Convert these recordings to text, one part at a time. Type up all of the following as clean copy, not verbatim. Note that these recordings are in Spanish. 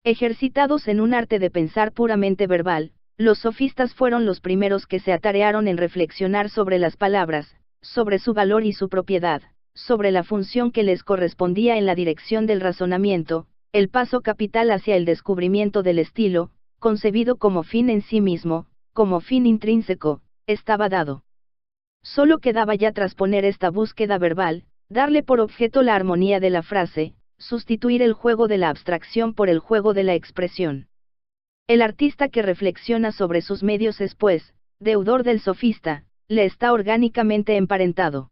Ejercitados en un arte de pensar puramente verbal, los sofistas fueron los primeros que se atarearon en reflexionar sobre las palabras, sobre su valor y su propiedad, sobre la función que les correspondía en la dirección del razonamiento. El paso capital hacia el descubrimiento del estilo, concebido como fin en sí mismo, como fin intrínseco, estaba dado. Solo quedaba ya trasponer esta búsqueda verbal, darle por objeto la armonía de la frase, sustituir el juego de la abstracción por el juego de la expresión. El artista que reflexiona sobre sus medios es pues, deudor del sofista, le está orgánicamente emparentado.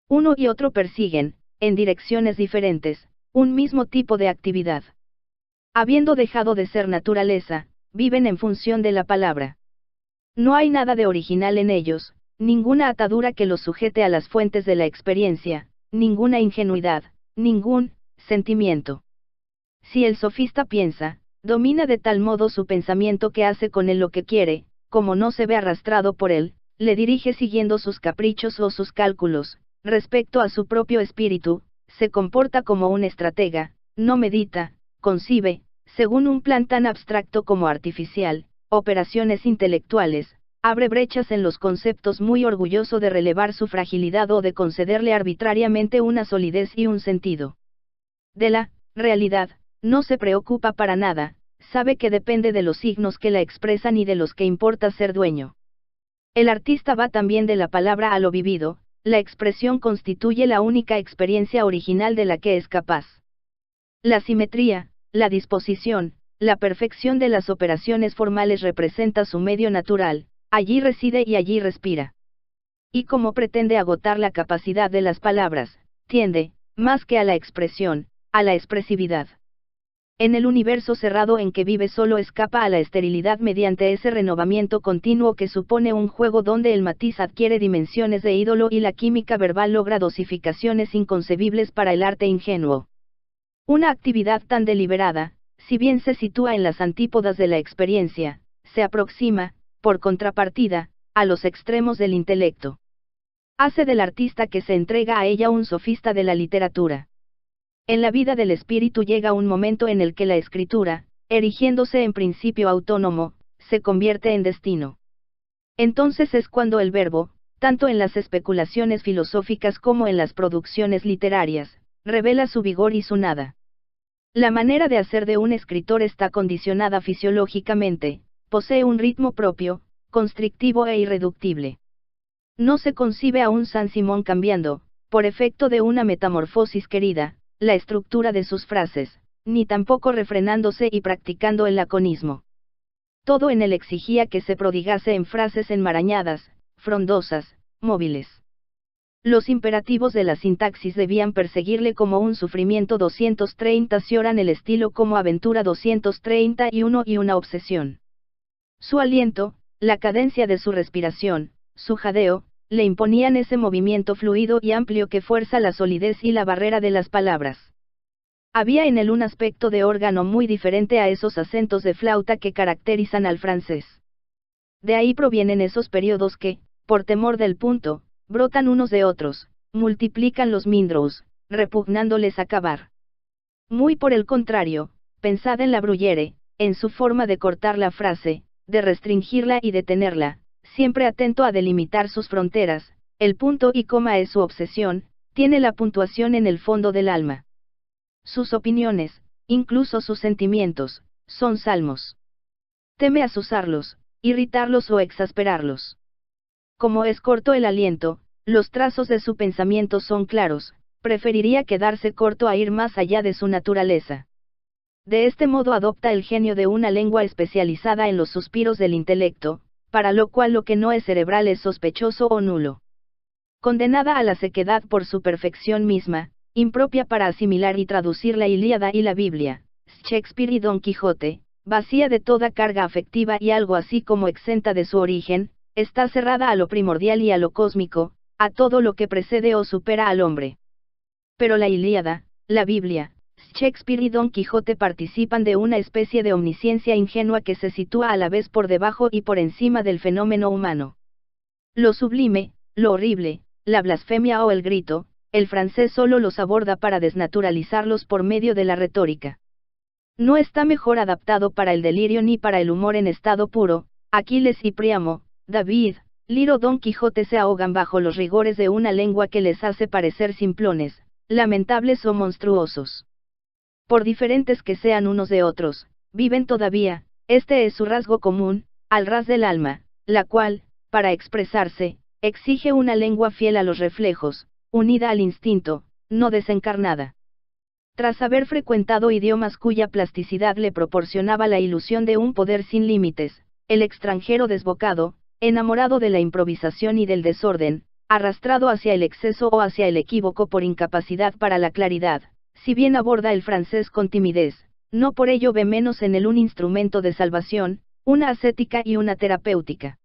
Uno y otro persiguen, en direcciones diferentes, un mismo tipo de actividad. Habiendo dejado de ser naturaleza, viven en función de la palabra. No hay nada de original en ellos, ninguna atadura que los sujete a las fuentes de la experiencia, ninguna ingenuidad, ningún sentimiento. Si el sofista piensa, domina de tal modo su pensamiento que hace con él lo que quiere, como no se ve arrastrado por él, le dirige siguiendo sus caprichos o sus cálculos, respecto a su propio espíritu, se comporta como un estratega, no medita, concibe, según un plan tan abstracto como artificial, operaciones intelectuales, abre brechas en los conceptos muy orgulloso de relevar su fragilidad o de concederle arbitrariamente una solidez y un sentido. De la realidad, no se preocupa para nada, sabe que depende de los signos que la expresan y de los que importa ser dueño. El artista va también de la palabra a lo vivido, la expresión constituye la única experiencia original de la que es capaz. La simetría, la disposición, la perfección de las operaciones formales representa su medio natural, allí reside y allí respira. Y como pretende agotar la capacidad de las palabras, tiende, más que a la expresión, a la expresividad. En el universo cerrado en que vive solo escapa a la esterilidad mediante ese renovamiento continuo que supone un juego donde el matiz adquiere dimensiones de ídolo y la química verbal logra dosificaciones inconcebibles para el arte ingenuo. Una actividad tan deliberada, si bien se sitúa en las antípodas de la experiencia, se aproxima, por contrapartida, a los extremos del intelecto. Hace del artista que se entrega a ella un sofista de la literatura. En la vida del espíritu llega un momento en el que la escritura, erigiéndose en principio autónomo, se convierte en destino. Entonces es cuando el verbo, tanto en las especulaciones filosóficas como en las producciones literarias, revela su vigor y su nada. La manera de hacer de un escritor está condicionada fisiológicamente, posee un ritmo propio, constrictivo e irreductible. No se concibe a un San Simón cambiando, por efecto de una metamorfosis querida, la estructura de sus frases, ni tampoco refrenándose y practicando el laconismo. Todo en él exigía que se prodigase en frases enmarañadas, frondosas, móviles. Los imperativos de la sintaxis debían perseguirle como un sufrimiento 230 cioran el estilo como aventura 231 y una obsesión. Su aliento, la cadencia de su respiración, su jadeo, le imponían ese movimiento fluido y amplio que fuerza la solidez y la barrera de las palabras. Había en él un aspecto de órgano muy diferente a esos acentos de flauta que caracterizan al francés. De ahí provienen esos periodos que, por temor del punto, brotan unos de otros, multiplican los mindros, repugnándoles acabar. Muy por el contrario, pensad en la Bruyère, en su forma de cortar la frase, de restringirla y detenerla, siempre atento a delimitar sus fronteras, el punto y coma es su obsesión, tiene la puntuación en el fondo del alma. Sus opiniones, incluso sus sentimientos, son salmos. Teme azuzarlos, irritarlos o exasperarlos. Como es corto el aliento, los trazos de su pensamiento son claros, preferiría quedarse corto a ir más allá de su naturaleza. De este modo adopta el genio de una lengua especializada en los suspiros del intelecto, para lo cual lo que no es cerebral es sospechoso o nulo. Condenada a la sequedad por su perfección misma, impropia para asimilar y traducir la Ilíada y la Biblia, Shakespeare y Don Quijote, vacía de toda carga afectiva y algo así como exenta de su origen, está cerrada a lo primordial y a lo cósmico, a todo lo que precede o supera al hombre. Pero la Ilíada, la Biblia, Shakespeare y Don Quijote participan de una especie de omnisciencia ingenua que se sitúa a la vez por debajo y por encima del fenómeno humano. Lo sublime, lo horrible, la blasfemia o el grito, el francés solo los aborda para desnaturalizarlos por medio de la retórica. No está mejor adaptado para el delirio ni para el humor en estado puro. Aquiles y Príamo, David, Liro, Don Quijote se ahogan bajo los rigores de una lengua que les hace parecer simplones, lamentables o monstruosos. Por diferentes que sean unos de otros, viven todavía, este es su rasgo común, al ras del alma, la cual, para expresarse, exige una lengua fiel a los reflejos, unida al instinto, no desencarnada. Tras haber frecuentado idiomas cuya plasticidad le proporcionaba la ilusión de un poder sin límites, el extranjero desbocado, enamorado de la improvisación y del desorden, arrastrado hacia el exceso o hacia el equívoco por incapacidad para la claridad, si bien aborda el francés con timidez, no por ello ve menos en él un instrumento de salvación, una ascética y una terapéutica.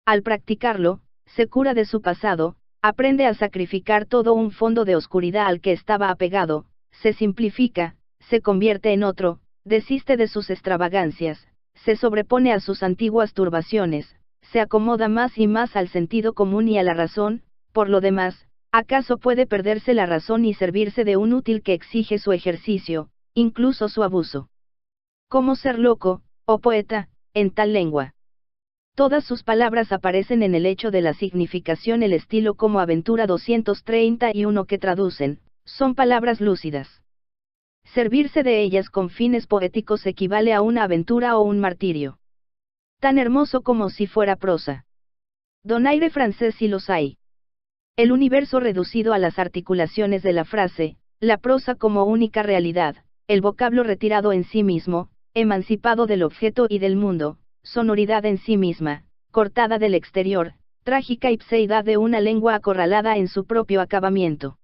Al practicarlo, se cura de su pasado, aprende a sacrificar todo un fondo de oscuridad al que estaba apegado, se simplifica, se convierte en otro, desiste de sus extravagancias, se sobrepone a sus antiguas turbaciones, se acomoda más y más al sentido común y a la razón. Por lo demás, ¿acaso puede perderse la razón y servirse de un útil que exige su ejercicio, incluso su abuso? ¿Cómo ser loco, o poeta, en tal lengua? Todas sus palabras aparecen en el hecho de la significación, el estilo como Aventura 231 que traducen, son palabras lúcidas. Servirse de ellas con fines poéticos equivale a una aventura o un martirio. Tan hermoso como si fuera prosa. Donaire francés si los hay. El universo reducido a las articulaciones de la frase, la prosa como única realidad, el vocablo retirado en sí mismo, emancipado del objeto y del mundo, sonoridad en sí misma, cortada del exterior, trágica ipseidad de una lengua acorralada en su propio acabamiento.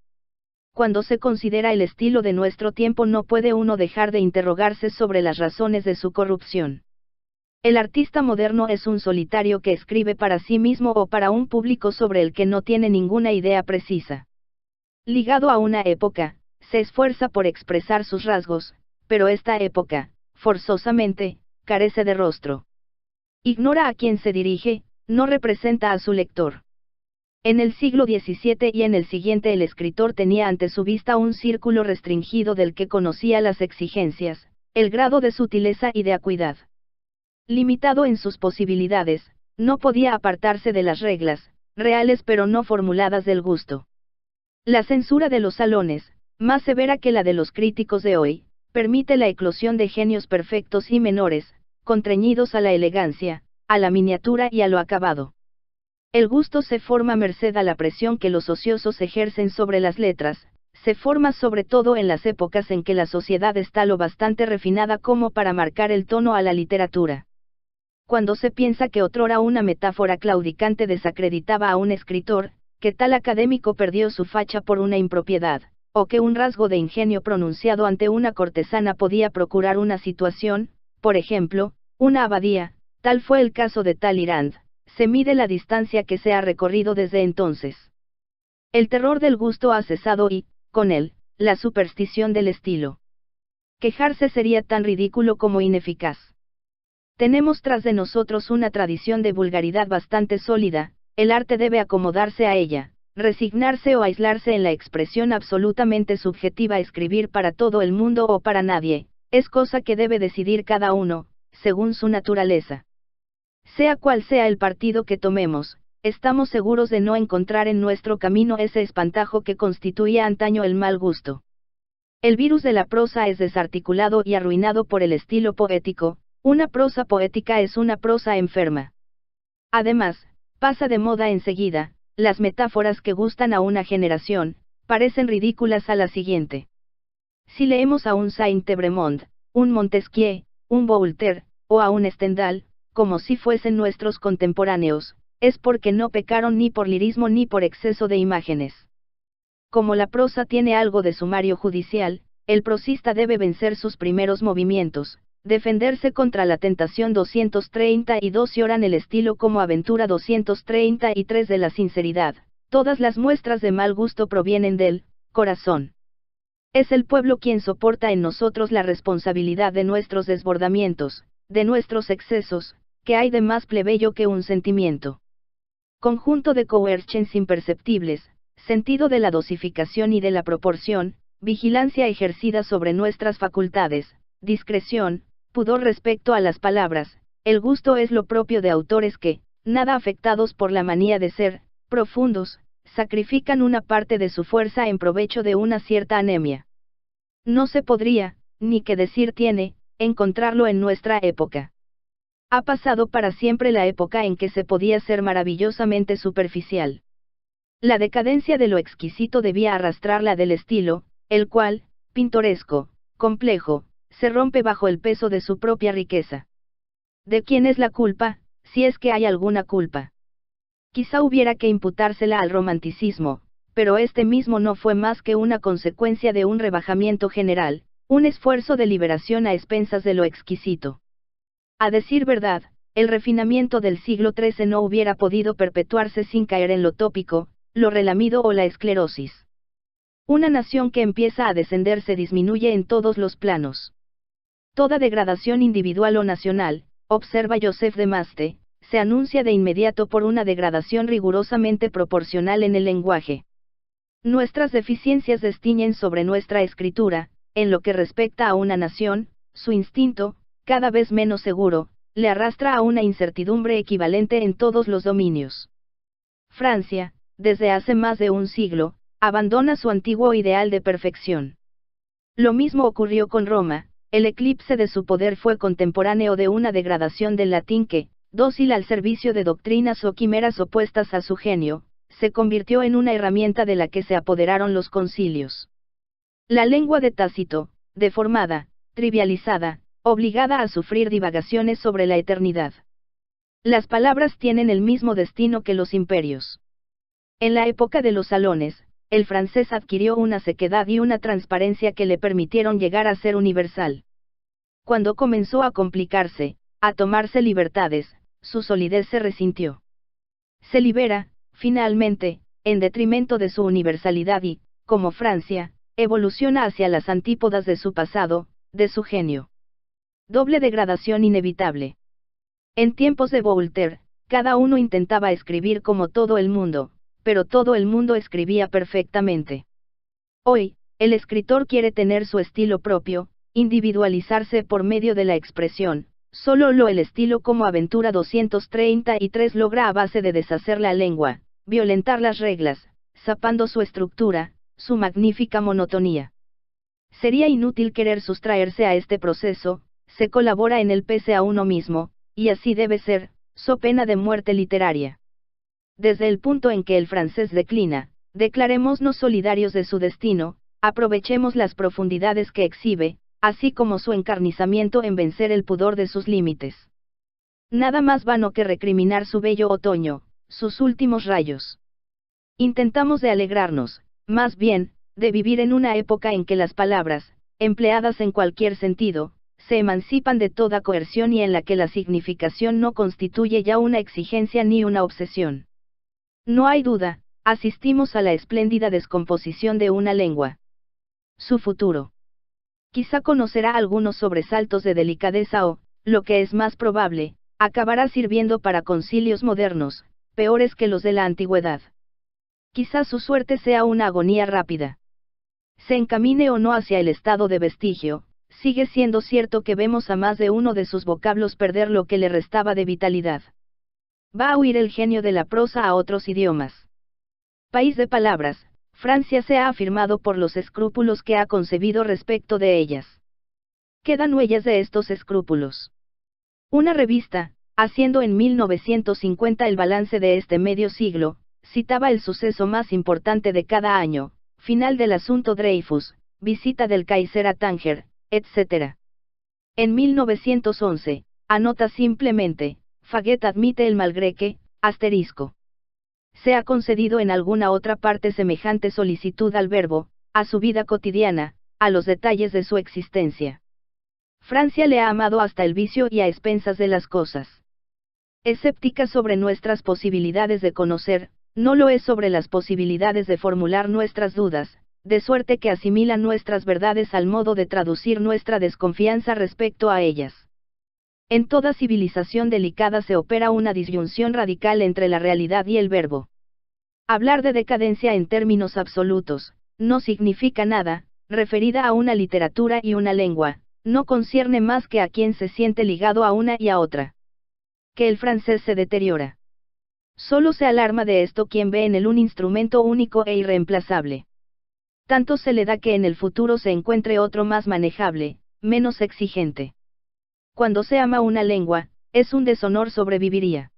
Cuando se considera el estilo de nuestro tiempo no puede uno dejar de interrogarse sobre las razones de su corrupción. El artista moderno es un solitario que escribe para sí mismo o para un público sobre el que no tiene ninguna idea precisa. Ligado a una época, se esfuerza por expresar sus rasgos, pero esta época, forzosamente, carece de rostro. Ignora a quién se dirige, no representa a su lector. En el siglo XVII y en el siguiente el escritor tenía ante su vista un círculo restringido del que conocía las exigencias, el grado de sutileza y de acuidad. Limitado en sus posibilidades, no podía apartarse de las reglas, reales pero no formuladas del gusto. La censura de los salones, más severa que la de los críticos de hoy, permite la eclosión de genios perfectos y menores, contrañidos a la elegancia, a la miniatura y a lo acabado. El gusto se forma merced a la presión que los ociosos ejercen sobre las letras, se forma sobre todo en las épocas en que la sociedad está lo bastante refinada como para marcar el tono a la literatura. Cuando se piensa que otrora una metáfora claudicante desacreditaba a un escritor, que tal académico perdió su facha por una impropiedad, o que un rasgo de ingenio pronunciado ante una cortesana podía procurar una situación, por ejemplo, una abadía, tal fue el caso de Talleyrand. Se mide la distancia que se ha recorrido desde entonces. El terror del gusto ha cesado y, con él, la superstición del estilo. Quejarse sería tan ridículo como ineficaz. Tenemos tras de nosotros una tradición de vulgaridad bastante sólida, el arte debe acomodarse a ella, resignarse o aislarse en la expresión absolutamente subjetiva. Escribir para todo el mundo o para nadie, es cosa que debe decidir cada uno, según su naturaleza. Sea cual sea el partido que tomemos, estamos seguros de no encontrar en nuestro camino ese espantajo que constituía antaño el mal gusto. El virus de la prosa es desarticulado y arruinado por el estilo poético. Una prosa poética es una prosa enferma. Además, pasa de moda enseguida, las metáforas que gustan a una generación, parecen ridículas a la siguiente. Si leemos a un Saint-Evremond, un Montesquieu, un Voltaire, o a un Stendhal, como si fuesen nuestros contemporáneos, es porque no pecaron ni por lirismo ni por exceso de imágenes. Como la prosa tiene algo de sumario judicial, el prosista debe vencer sus primeros movimientos, defenderse contra la tentación 232 y oran el estilo como Aventura 233 de la sinceridad. Todas las muestras de mal gusto provienen del corazón. Es el pueblo quien soporta en nosotros la responsabilidad de nuestros desbordamientos, de nuestros excesos, que hay de más plebeyo que un sentimiento. Conjunto de coercions imperceptibles, sentido de la dosificación y de la proporción, vigilancia ejercida sobre nuestras facultades, discreción, pudor respecto a las palabras. El gusto es lo propio de autores que, nada afectados por la manía de ser profundos, sacrifican una parte de su fuerza en provecho de una cierta anemia. No se podría, ni que decir tiene, encontrarlo en nuestra época. Ha pasado para siempre la época en que se podía ser maravillosamente superficial. La decadencia de lo exquisito debía arrastrar la del estilo, el cual, pintoresco, complejo, se rompe bajo el peso de su propia riqueza. ¿De quién es la culpa, si es que hay alguna culpa? Quizá hubiera que imputársela al romanticismo, pero este mismo no fue más que una consecuencia de un rebajamiento general, un esfuerzo de liberación a expensas de lo exquisito. A decir verdad, el refinamiento del siglo XIII no hubiera podido perpetuarse sin caer en lo tópico, lo relamido o la esclerosis. Una nación que empieza a descender se disminuye en todos los planos. Toda degradación individual o nacional, observa Joseph de Maistre, se anuncia de inmediato por una degradación rigurosamente proporcional en el lenguaje. Nuestras deficiencias destiñen sobre nuestra escritura, en lo que respecta a una nación, su instinto, cada vez menos seguro, le arrastra a una incertidumbre equivalente en todos los dominios. Francia, desde hace más de un siglo, abandona su antiguo ideal de perfección. Lo mismo ocurrió con Roma, el eclipse de su poder fue contemporáneo de una degradación del latín que, dócil al servicio de doctrinas o quimeras opuestas a su genio, se convirtió en una herramienta de la que se apoderaron los concilios. La lengua de Tácito, deformada, trivializada, obligada a sufrir divagaciones sobre la eternidad. Las palabras tienen el mismo destino que los imperios. En la época de los salones, el francés adquirió una sequedad y una transparencia que le permitieron llegar a ser universal. Cuando comenzó a complicarse, a tomarse libertades, su solidez se resintió. Se libera, finalmente, en detrimento de su universalidad y, como Francia, evoluciona hacia las antípodas de su pasado, de su genio. Doble degradación inevitable. En tiempos de Voltaire, cada uno intentaba escribir como todo el mundo, pero todo el mundo escribía perfectamente. Hoy, el escritor quiere tener su estilo propio, individualizarse por medio de la expresión. Solo el estilo como Aventura 233 logra a base de deshacer la lengua, violentar las reglas, sapando su estructura, su magnífica monotonía. Sería inútil querer sustraerse a este proceso, se colabora en él pese a uno mismo, y así debe ser, so pena de muerte literaria. Desde el punto en que el francés declina, declarémonos solidarios de su destino, aprovechemos las profundidades que exhibe, así como su encarnizamiento en vencer el pudor de sus límites. Nada más vano que recriminar su bello otoño, sus últimos rayos. Intentamos de alegrarnos, más bien, de vivir en una época en que las palabras, empleadas en cualquier sentido, se emancipan de toda coerción y en la que la significación no constituye ya una exigencia ni una obsesión. No hay duda, asistimos a la espléndida descomposición de una lengua. Su futuro. Quizá conocerá algunos sobresaltos de delicadeza o, lo que es más probable, acabará sirviendo para concilios modernos, peores que los de la antigüedad. Quizá su suerte sea una agonía rápida. Se encamine o no hacia el estado de vestigio, sigue siendo cierto que vemos a más de uno de sus vocablos perder lo que le restaba de vitalidad. Va a huir el genio de la prosa a otros idiomas. País de palabras, Francia se ha afirmado por los escrúpulos que ha concebido respecto de ellas. Quedan huellas de estos escrúpulos. Una revista, haciendo en 1950 el balance de este medio siglo, citaba el suceso más importante de cada año, final del asunto Dreyfus, visita del Kaiser a Tánger, etc. En 1911, anota simplemente, Faguet admite el malgré que, asterisco. Se ha concedido en alguna otra parte semejante solicitud al verbo, a su vida cotidiana, a los detalles de su existencia. Francia le ha amado hasta el vicio y a expensas de las cosas. Escéptica sobre nuestras posibilidades de conocer, no lo es sobre las posibilidades de formular nuestras dudas, de suerte que asimila nuestras verdades al modo de traducir nuestra desconfianza respecto a ellas. En toda civilización delicada se opera una disyunción radical entre la realidad y el verbo. Hablar de decadencia en términos absolutos, no significa nada, referida a una literatura y una lengua, no concierne más que a quien se siente ligado a una y a otra. Que el francés se deteriora. Solo se alarma de esto quien ve en él un instrumento único e irreemplazable. Tanto se le da que en el futuro se encuentre otro más manejable, menos exigente. Cuando se ama una lengua, es un deshonor sobreviviría.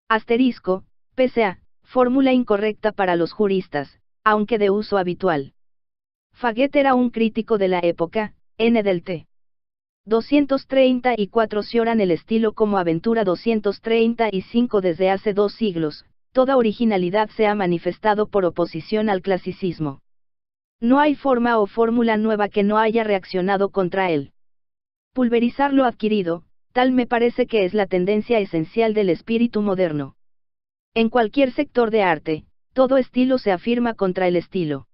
Asterisco, psa, fórmula incorrecta para los juristas, aunque de uso habitual. Faguet era un crítico de la época, N del T. 234 cioran el estilo como aventura 235 desde hace 2 siglos, toda originalidad se ha manifestado por oposición al clasicismo. No hay forma o fórmula nueva que no haya reaccionado contra él. Pulverizar lo adquirido, tal me parece que es la tendencia esencial del espíritu moderno. En cualquier sector de arte, todo estilo se afirma contra el estilo.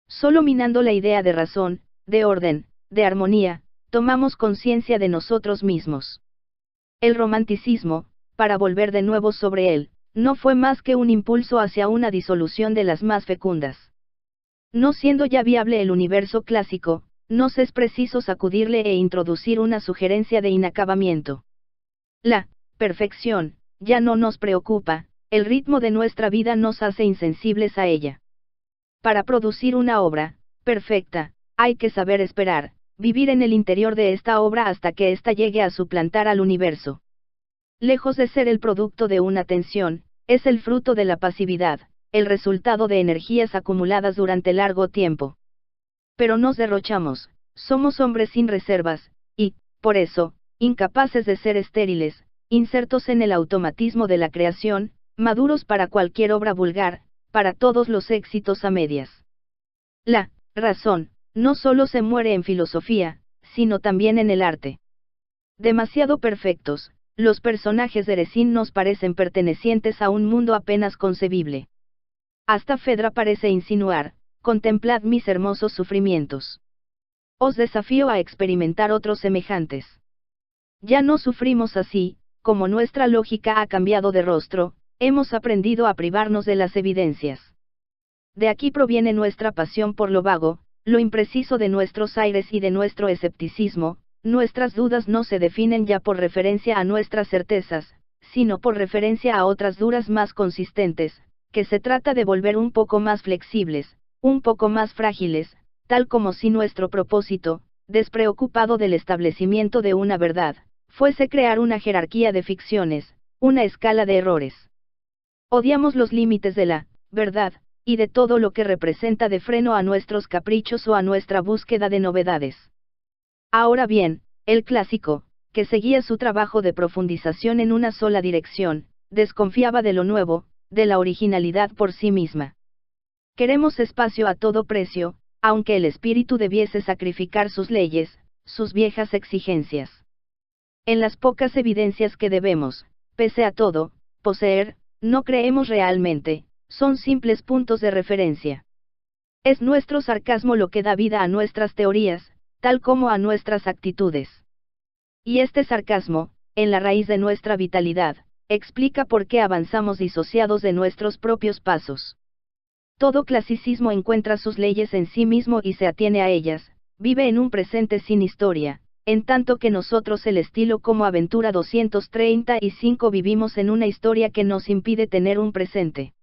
Solo minando la idea de razón, de orden, de armonía, tomamos conciencia de nosotros mismos. El romanticismo, para volver de nuevo sobre él, no fue más que un impulso hacia una disolución de las más fecundas. No siendo ya viable el universo clásico, nos es preciso sacudirle e introducir una sugerencia de inacabamiento. La perfección ya no nos preocupa, el ritmo de nuestra vida nos hace insensibles a ella. Para producir una obra perfecta, hay que saber esperar, vivir en el interior de esta obra hasta que ésta llegue a suplantar al universo. Lejos de ser el producto de una tensión, es el fruto de la pasividad, el resultado de energías acumuladas durante largo tiempo. Pero nos derrochamos, somos hombres sin reservas, y, por eso, incapaces de ser estériles, insertos en el automatismo de la creación, maduros para cualquier obra vulgar, para todos los éxitos a medias. La razón no solo se muere en filosofía, sino también en el arte. Demasiado perfectos, los personajes de Racine nos parecen pertenecientes a un mundo apenas concebible. Hasta Fedra parece insinuar: contemplad mis hermosos sufrimientos. Os desafío a experimentar otros semejantes. Ya no sufrimos así, como nuestra lógica ha cambiado de rostro, hemos aprendido a privarnos de las evidencias. De aquí proviene nuestra pasión por lo vago, lo impreciso de nuestros aires y de nuestro escepticismo. Nuestras dudas no se definen ya por referencia a nuestras certezas, sino por referencia a otras dudas más consistentes, que se trata de volver un poco más flexibles, un poco más frágiles, tal como si nuestro propósito, despreocupado del establecimiento de una verdad, fuese crear una jerarquía de ficciones, una escala de errores. Odiamos los límites de la verdad, y de todo lo que representa de freno a nuestros caprichos o a nuestra búsqueda de novedades. Ahora bien, el clásico, que seguía su trabajo de profundización en una sola dirección, desconfiaba de lo nuevo, de la originalidad por sí misma. Queremos espacio a todo precio, aunque el espíritu debiese sacrificar sus leyes, sus viejas exigencias. En las pocas evidencias que debemos, pese a todo, poseer, no creemos realmente, son simples puntos de referencia. Es nuestro sarcasmo lo que da vida a nuestras teorías, tal como a nuestras actitudes. Y este sarcasmo, en la raíz de nuestra vitalidad, explica por qué avanzamos disociados de nuestros propios pasos. Todo clasicismo encuentra sus leyes en sí mismo y se atiene a ellas, vive en un presente sin historia, en tanto que nosotros el estilo como aventura 235 vivimos en una historia que nos impide tener un presente.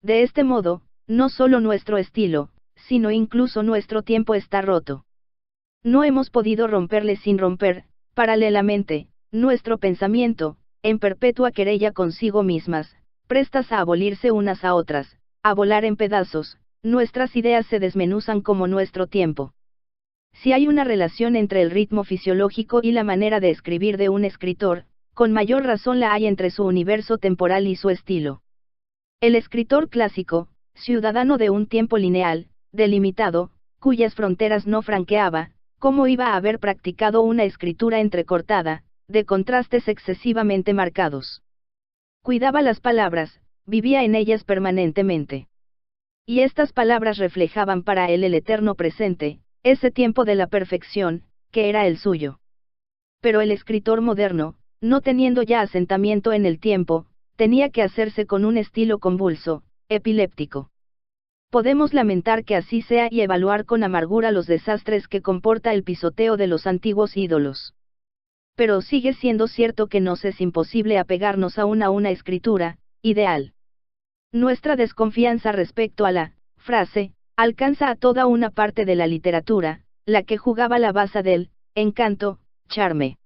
De este modo, no solo nuestro estilo, sino incluso nuestro tiempo está roto. No hemos podido romperle sin romper, paralelamente, nuestro pensamiento, en perpetua querella consigo mismas, prestas a abolirse unas a otras, a volar en pedazos, nuestras ideas se desmenuzan como nuestro tiempo. Si hay una relación entre el ritmo fisiológico y la manera de escribir de un escritor, con mayor razón la hay entre su universo temporal y su estilo. El escritor clásico, ciudadano de un tiempo lineal, delimitado, cuyas fronteras no franqueaba, ¿cómo iba a haber practicado una escritura entrecortada, de contrastes excesivamente marcados? Cuidaba las palabras, vivía en ellas permanentemente. Y estas palabras reflejaban para él el eterno presente, ese tiempo de la perfección, que era el suyo. Pero el escritor moderno, no teniendo ya asentamiento en el tiempo, tenía que hacerse con un estilo convulso, epiléptico. Podemos lamentar que así sea y evaluar con amargura los desastres que comporta el pisoteo de los antiguos ídolos. Pero sigue siendo cierto que nos es imposible apegarnos aún a una escritura ideal. Nuestra desconfianza respecto a la frase alcanza a toda una parte de la literatura, la que jugaba la baza del encanto, charme,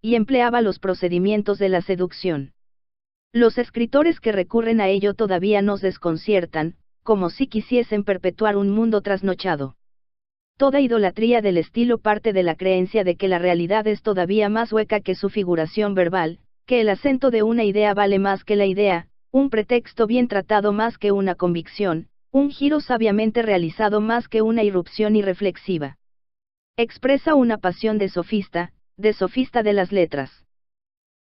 y empleaba los procedimientos de la seducción. Los escritores que recurren a ello todavía nos desconciertan, como si quisiesen perpetuar un mundo trasnochado. Toda idolatría del estilo parte de la creencia de que la realidad es todavía más hueca que su figuración verbal, que el acento de una idea vale más que la idea, un pretexto bien tratado más que una convicción, un giro sabiamente realizado más que una irrupción irreflexiva. Expresa una pasión de sofista de las letras.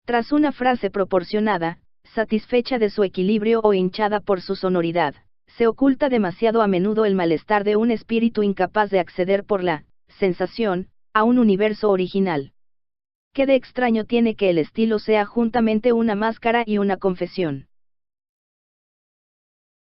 Tras una frase proporcionada, satisfecha de su equilibrio o hinchada por su sonoridad, se oculta demasiado a menudo el malestar de un espíritu incapaz de acceder por la sensación a un universo original. ¿Qué de extraño tiene que el estilo sea juntamente una máscara y una confesión?